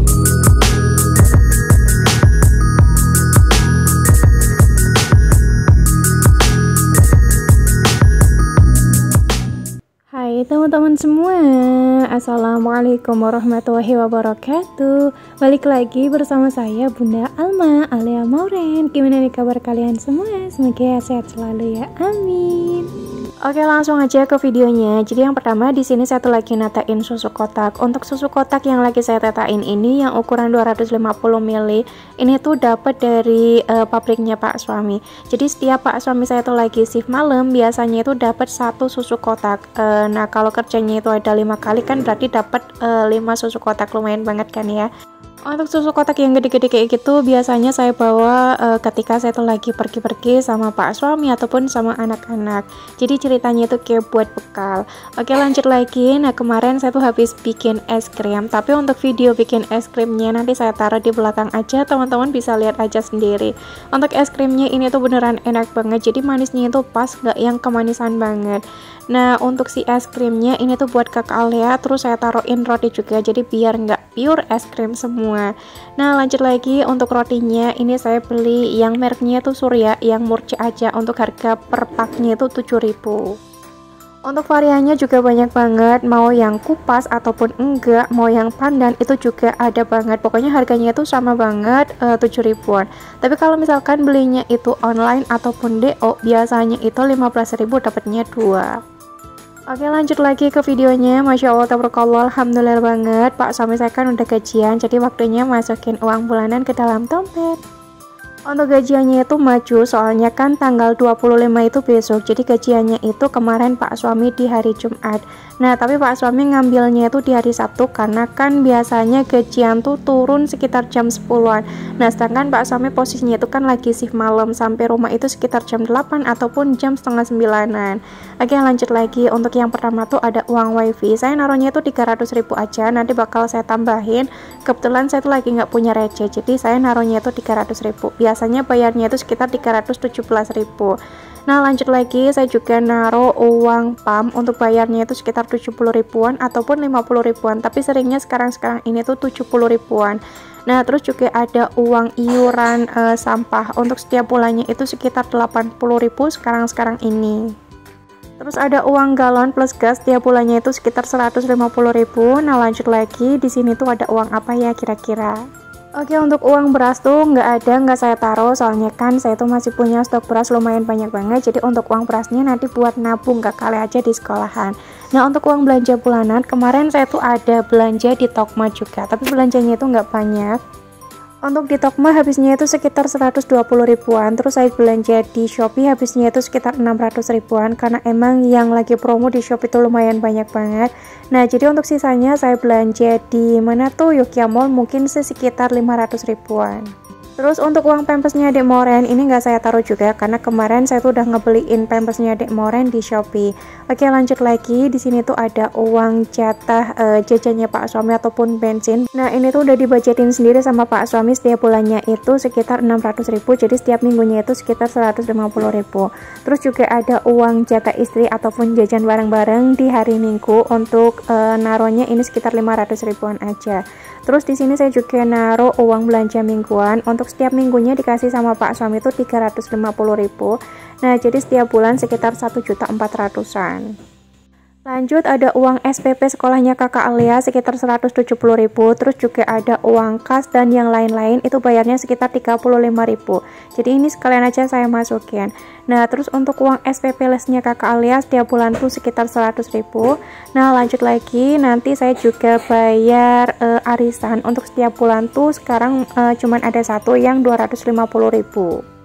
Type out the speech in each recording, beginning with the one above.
Hai teman-teman semua, Assalamualaikum warahmatullahi wabarakatuh. Balik lagi bersama saya Bunda Alma Alia Mauren. Gimana nih kabar kalian semua? Semoga sehat selalu ya, amin. Oke, langsung aja ke videonya. Jadi yang pertama di sini saya tuh lagi natain susu kotak. Untuk susu kotak yang lagi saya tetain ini yang ukuran 250 ml, ini tuh dapat dari pabriknya Pak Suami. Jadi setiap Pak Suami saya tuh lagi shift malam, biasanya itu dapat satu susu kotak. Nah, kalau kerjanya itu ada 5 kali kan berarti dapat 5 susu kotak, lumayan banget kan ya. Untuk susu kotak yang gede-gede kayak gitu biasanya saya bawa ketika saya tuh lagi pergi-pergi sama Pak Suami ataupun sama anak-anak. Jadi ceritanya itu kayak buat bekal. Oke, lanjut lagi. Nah, kemarin saya tuh habis bikin es krim, tapi untuk video bikin es krimnya nanti saya taruh di belakang aja, teman-teman bisa lihat aja sendiri. Untuk es krimnya ini tuh beneran enak banget, jadi manisnya itu pas, nggak yang kemanisan banget. Nah, untuk si es krimnya ini tuh buat kakak Alia, terus saya taruhin roti juga, jadi biar nggak pure es krim semua. Nah, lanjut lagi untuk rotinya, ini saya beli yang mereknya tuh Surya, yang murci aja, untuk harga per paknya itu 7.000. Untuk variannya juga banyak banget, mau yang kupas ataupun enggak, mau yang pandan itu juga ada banget. Pokoknya harganya itu sama banget, 7.000-an. Tapi kalau misalkan belinya itu online ataupun DO, biasanya itu 15.000 dapatnya 2. Oke, lanjut lagi ke videonya. Masya Allah, tabarakallah, alhamdulillah banget, Pak Suami saya kan udah gajian, jadi waktunya masukin uang bulanan ke dalam dompet. Untuk gajiannya itu maju, soalnya kan tanggal 25 itu besok, jadi gajiannya itu kemarin Pak Suami di hari Jumat. Nah, tapi Pak Suami ngambilnya itu di hari Sabtu, karena kan biasanya gajian tuh turun sekitar jam 10-an. Nah, sedangkan Pak Suami posisinya itu kan lagi shift malam, sampai rumah itu sekitar jam 8 ataupun jam setengah 9-an. Oke, lanjut lagi. Untuk yang pertama tuh ada uang wifi, saya naruhnya itu 300.000 aja, nanti bakal saya tambahin. Kebetulan saya tuh lagi nggak punya receh, jadi saya naruhnya itu 300.000. Biasanya bayarnya itu sekitar 317.000. Nah, lanjut lagi, saya juga naruh uang PAM, untuk bayarnya itu sekitar 70.000-an ataupun 50.000-an, tapi seringnya sekarang ini tuh 70.000-an. Nah, terus juga ada uang iuran sampah, untuk setiap bulannya itu sekitar 80.000 sekarang ini. Terus ada uang galon plus gas, setiap bulannya itu sekitar 150.000. Nah, lanjut lagi, di sini tuh ada uang apa ya kira-kira? Oke, untuk uang beras tuh nggak saya taruh, soalnya kan saya tuh masih punya stok beras lumayan banyak banget, jadi untuk uang berasnya nanti buat nabung gak kali aja di sekolahan. Nah, untuk uang belanja bulanan, kemarin saya tuh ada belanja di Tokma juga, tapi belanjanya itu nggak banyak. Untuk di Tokma habisnya itu sekitar 120.000-an, terus saya belanja di Shopee habisnya itu sekitar 600.000-an, karena emang yang lagi promo di Shopee itu lumayan banyak banget. Nah, jadi untuk sisanya saya belanja di mana tuh, Yogya Mall, mungkin sekitar 500.000-an. Terus untuk uang pampasnya Dek Moren ini nggak saya taruh juga, karena kemarin saya tuh udah ngebeliin pampasnya Dek Moren di Shopee. Oke, lanjut lagi. Di sini tuh ada uang jatah jajannya Pak Suami ataupun bensin. Nah, ini tuh udah dibajetin sendiri sama Pak Suami, setiap bulannya itu sekitar 600.000, jadi setiap minggunya itu sekitar 150.000. Terus juga ada uang jatah istri ataupun jajan bareng-bareng di hari Minggu, untuk naruhnya ini sekitar 500.000-an aja. Terus di sini saya juga naruh uang belanja mingguan, untuk setiap minggunya dikasih sama Pak Suami itu 350.000. Nah, jadi setiap bulan sekitar 1.400.000-an. Lanjut ada uang SPP sekolahnya kakak Alia sekitar 170.000, terus juga ada uang kas dan yang lain-lain itu bayarnya sekitar 35.000. Jadi ini sekalian aja saya masukin. Nah, terus untuk uang SPP lesnya kakak Alia setiap bulan tuh sekitar 100.000. Nah, lanjut lagi, nanti saya juga bayar arisan, untuk setiap bulan tuh sekarang cuman ada satu yang 250.000.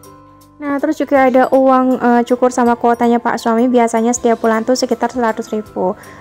Nah, terus juga ada uang cukur sama kuotanya Pak Suami, biasanya setiap bulan tuh sekitar 100.000.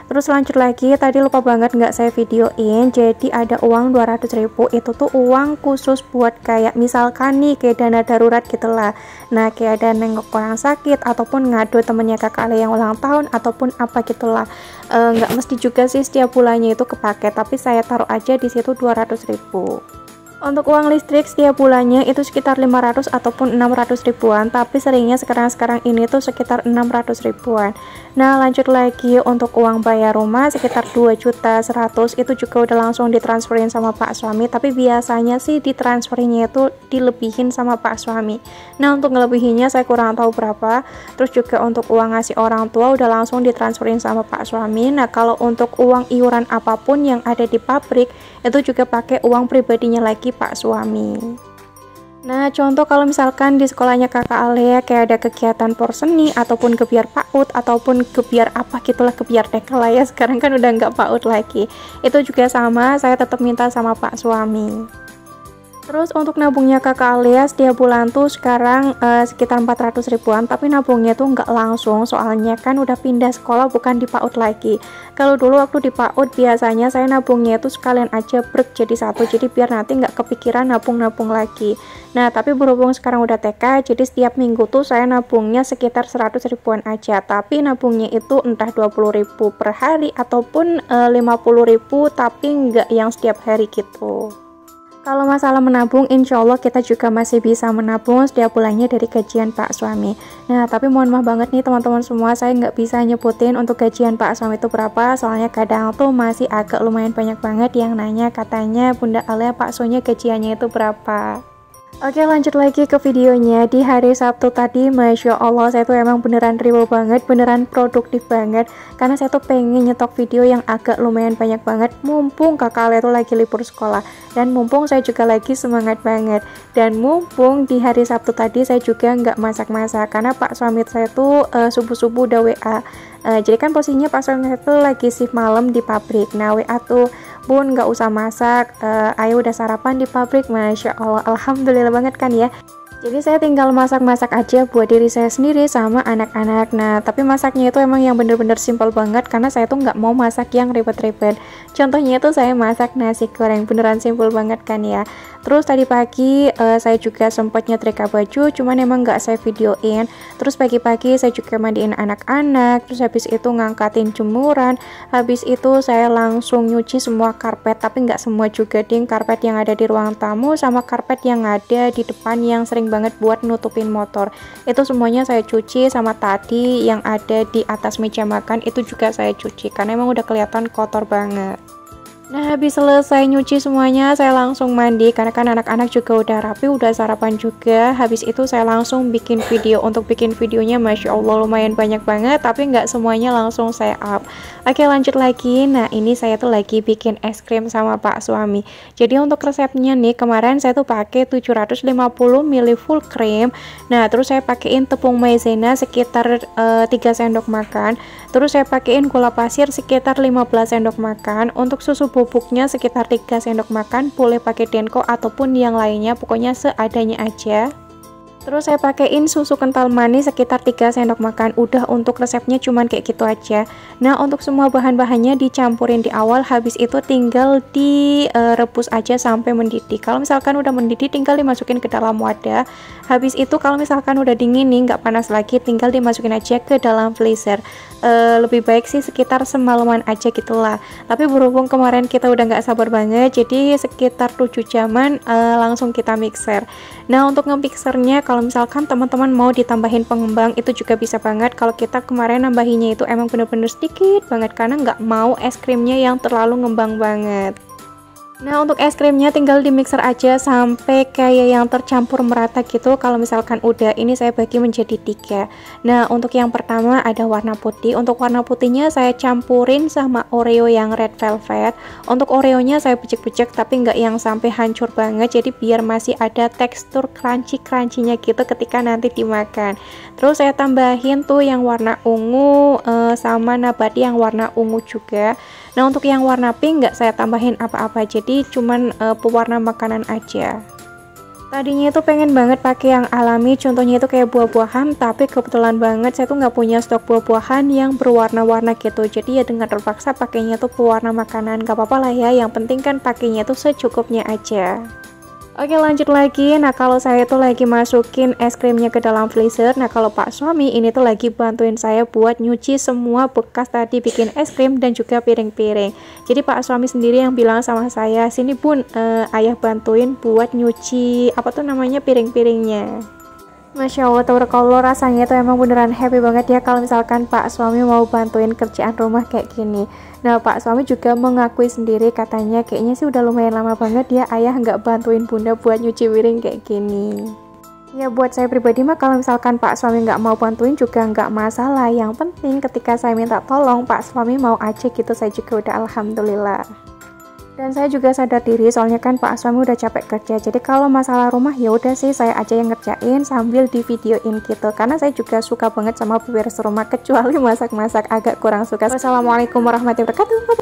Terus lanjut lagi, tadi lupa banget nggak saya videoin, jadi ada uang 200.000, itu tuh uang khusus buat kayak misalkan nih kayak dana darurat gitulah. Nah, kayak ada nengok orang sakit ataupun ngadu temennya kakak Ale yang ulang tahun ataupun apa gitulah. Nggak mesti juga sih setiap bulannya itu kepake, tapi saya taruh aja di situ 200.000. Untuk uang listrik setiap bulannya itu sekitar 500 ataupun 600 ribuan, tapi seringnya sekarang ini tuh sekitar 600 ribuan. Nah, lanjut lagi untuk uang bayar rumah sekitar 2.100.000 itu juga udah langsung ditransferin sama Pak suami, tapi biasanya sih ditransferinnya itu dilebihin sama Pak suami. Nah, untuk ngelebihinnya saya kurang tahu berapa. Terus juga untuk uang ngasih orang tua udah langsung ditransferin sama Pak suami. Nah, kalau untuk uang iuran apapun yang ada di pabrik itu juga pakai uang pribadinya lagi Pak suami. Nah, contoh kalau misalkan di sekolahnya kakak Alea kayak ada kegiatan porseni ataupun gebiar PAUD ataupun gebiar apa gitulah, gebiar TK lah ya, sekarang kan udah nggak PAUD lagi, itu juga sama, saya tetap minta sama Pak suami. Terus untuk nabungnya kakak Alea setiap bulan tuh sekarang sekitar 400 ribuan, tapi nabungnya tuh nggak langsung, soalnya kan udah pindah sekolah bukan di PAUD lagi. Kalau dulu waktu di PAUD biasanya saya nabungnya itu sekalian aja break jadi satu, jadi biar nanti nggak kepikiran nabung-nabung lagi. Nah, tapi berhubung sekarang udah TK, jadi setiap minggu tuh saya nabungnya sekitar 100 ribuan aja, tapi nabungnya itu entah 20.000 per hari ataupun 50.000, tapi nggak yang setiap hari gitu. Kalau masalah menabung, insya Allah kita juga masih bisa menabung setiap bulannya dari gajian Pak suami. Nah, tapi mohon maaf banget nih teman-teman semua, saya nggak bisa nyebutin untuk gajian Pak suami itu berapa, soalnya kadang tuh masih agak lumayan banyak banget yang nanya, katanya Bunda Alea Pak suaminya gajiannya itu berapa. Oke, lanjut lagi ke videonya. Di hari Sabtu tadi, Masya Allah, saya tuh emang beneran ribu banget, beneran produktif banget, karena saya tuh pengen nyetok video yang agak lumayan banyak banget, mumpung kakak Alea tuh lagi libur sekolah, dan mumpung saya juga lagi semangat banget, dan mumpung di hari Sabtu tadi saya juga nggak masak-masak, karena Pak suami saya tuh subuh-subuh udah WA. Jadi kan posisinya Pak suami saya tuh lagi shift malam di pabrik. Nah, WA tuh, Bun nggak usah masak, ayo udah sarapan di pabrik. Masya Allah, alhamdulillah banget kan ya. Jadi saya tinggal masak-masak aja buat diri saya sendiri sama anak-anak. Nah, tapi masaknya itu emang yang bener-bener simpel banget, karena saya tuh nggak mau masak yang ribet-ribet. Contohnya itu saya masak nasi goreng, beneran simpel banget kan ya. Terus tadi pagi saya juga sempat nyetrika baju, cuman emang nggak saya videoin. Terus pagi-pagi saya juga mandiin anak-anak, terus habis itu ngangkatin jemuran, habis itu saya langsung nyuci semua karpet, tapi nggak semua juga ding, karpet yang ada di ruang tamu sama karpet yang ada di depan yang sering banget buat nutupin motor, itu semuanya saya cuci, sama tadi yang ada di atas meja makan itu juga saya cuci, karena emang udah kelihatan kotor banget. Nah, habis selesai nyuci semuanya, saya langsung mandi, karena kan anak-anak juga udah rapi, udah sarapan juga. Habis itu saya langsung bikin video. Untuk bikin videonya, Masya Allah, lumayan banyak banget, tapi nggak semuanya langsung saya up. Oke, lanjut lagi. Nah, ini saya tuh lagi bikin es krim sama Pak suami. Jadi untuk resepnya nih, kemarin saya tuh pakai 750 ml full cream. Nah, terus saya pakein tepung maizena sekitar 3 sendok makan. Terus saya pakein gula pasir sekitar 15 sendok makan. Untuk susu bubuknya sekitar 3 sendok makan, boleh pakai Denko ataupun yang lainnya, pokoknya seadanya aja. Terus saya pakein susu kental manis sekitar 3 sendok makan. Udah, untuk resepnya cuman kayak gitu aja. Nah, untuk semua bahan-bahannya dicampurin di awal, habis itu tinggal direbus aja sampai mendidih. Kalau misalkan udah mendidih, tinggal dimasukin ke dalam wadah. Habis itu kalau misalkan udah dingin nih, nggak panas lagi, tinggal dimasukin aja ke dalam freezer. Lebih baik sih sekitar semalaman aja gitulah. Tapi berhubung kemarin kita udah nggak sabar banget, jadi sekitar 7 jaman langsung kita mixer. Nah, untuk nge-mixernya, kalau misalkan teman-teman mau ditambahin pengembang itu juga bisa banget. Kalau kita kemarin nambahinnya itu emang bener-bener sedikit banget, karena nggak mau es krimnya yang terlalu ngembang banget. Nah, untuk es krimnya tinggal di mixer aja sampai kayak yang tercampur merata gitu. Kalau misalkan udah, ini saya bagi menjadi 3. Nah, untuk yang pertama ada warna putih. Untuk warna putihnya saya campurin sama Oreo yang red velvet. Untuk Oreonya saya becek-becek, tapi nggak yang sampai hancur banget, jadi biar masih ada tekstur crunchy-crunchy-nya gitu ketika nanti dimakan. Terus saya tambahin tuh yang warna ungu sama nabati yang warna ungu juga. Nah, untuk yang warna pink nggak saya tambahin apa-apa, jadi cuman pewarna makanan aja. Tadinya itu pengen banget pakai yang alami, contohnya itu kayak buah-buahan, tapi kebetulan banget saya tuh nggak punya stok buah-buahan yang berwarna-warna gitu, jadi ya dengan terpaksa pakainya tuh pewarna makanan. Gak apa-apa lah ya, yang penting kan pakainya tuh secukupnya aja. Oke, lanjut lagi. Nah, kalau saya tuh lagi masukin es krimnya ke dalam freezer. Nah, kalau Pak suami ini tuh lagi bantuin saya buat nyuci semua bekas tadi bikin es krim dan juga piring-piring. Jadi Pak suami sendiri yang bilang sama saya, "Sini Bun, ayah bantuin buat nyuci apa tuh namanya piring-piringnya." Masya Allah, tabarakallah, rasanya tuh emang beneran happy banget ya kalau misalkan Pak suami mau bantuin kerjaan rumah kayak gini. Nah, Pak suami juga mengakui sendiri, katanya kayaknya sih udah lumayan lama banget ya ayah nggak bantuin bunda buat nyuci piring kayak gini. Ya, buat saya pribadi mah kalau misalkan Pak suami nggak mau bantuin juga nggak masalah. Yang penting ketika saya minta tolong Pak suami mau aja gitu, saya juga udah alhamdulillah. Dan saya juga sadar diri soalnya kan Pak suami udah capek kerja. Jadi kalau masalah rumah ya udah sih saya aja yang ngerjain sambil di videoin gitu. Karena saya juga suka banget sama beberes rumah, kecuali masak-masak agak kurang suka. Wassalamualaikum warahmatullahi wabarakatuh.